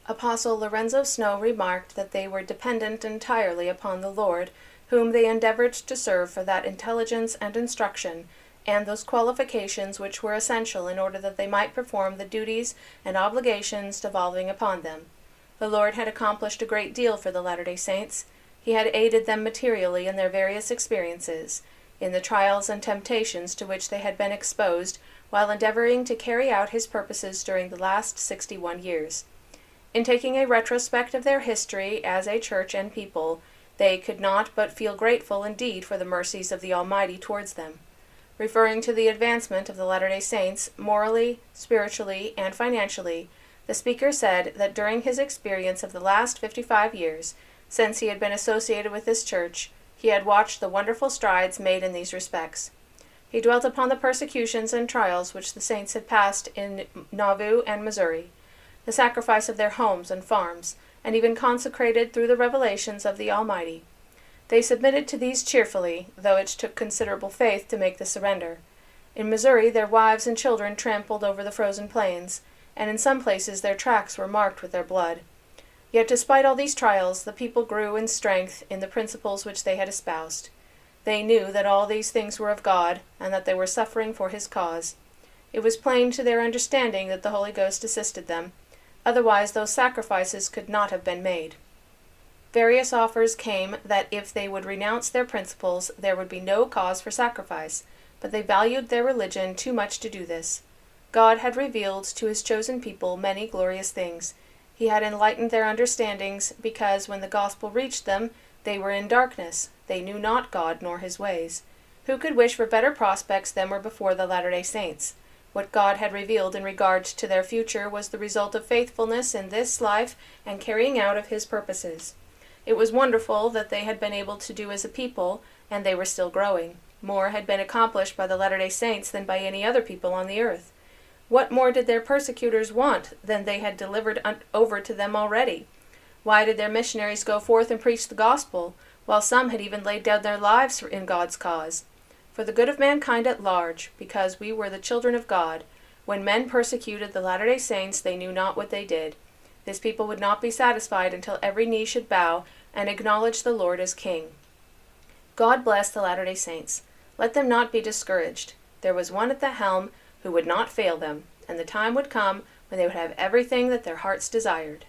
Apostle Lorenzo Snow remarked that they were dependent entirely upon the Lord, whom they endeavored to serve for that intelligence and instruction, and those qualifications which were essential in order that they might perform the duties and obligations devolving upon them. The Lord had accomplished a great deal for the Latter-day Saints. He had aided them materially in their various experiences, in the trials and temptations to which they had been exposed while endeavoring to carry out His purposes during the last 61 years. In taking a retrospect of their history as a church and people, they could not but feel grateful indeed for the mercies of the Almighty towards them. Referring to the advancement of the Latter-day Saints, morally, spiritually, and financially, the speaker said that during his experience of the last 55 years, since he had been associated with this church, he had watched the wonderful strides made in these respects. He dwelt upon the persecutions and trials which the saints had passed in Nauvoo and Missouri, the sacrifice of their homes and farms, and even consecrated through the revelations of the Almighty. They submitted to these cheerfully, though it took considerable faith to make the surrender. In Missouri their wives and children trampled over the frozen plains, and in some places their tracks were marked with their blood. Yet despite all these trials, the people grew in strength in the principles which they had espoused. They knew that all these things were of God, and that they were suffering for His cause. It was plain to their understanding that the Holy Ghost assisted them, otherwise those sacrifices could not have been made. Various offers came that if they would renounce their principles, there would be no cause for sacrifice, but they valued their religion too much to do this. God had revealed to His chosen people many glorious things. He had enlightened their understandings, because when the gospel reached them, they were in darkness. They knew not God nor His ways. Who could wish for better prospects than were before the Latter-day Saints? What God had revealed in regard to their future was the result of faithfulness in this life and carrying out of His purposes. It was wonderful that they had been able to do as a people, and they were still growing. More had been accomplished by the Latter-day Saints than by any other people on the earth. What more did their persecutors want than they had delivered over to them already? Why did their missionaries go forth and preach the gospel, while some had even laid down their lives in God's cause? For the good of mankind at large, because we were the children of God. When men persecuted the Latter-day Saints, they knew not what they did. This people would not be satisfied until every knee should bow and acknowledge the Lord as King. God bless the Latter-day Saints. Let them not be discouraged. There was one at the helm who would not fail them, and the time would come when they would have everything that their hearts desired.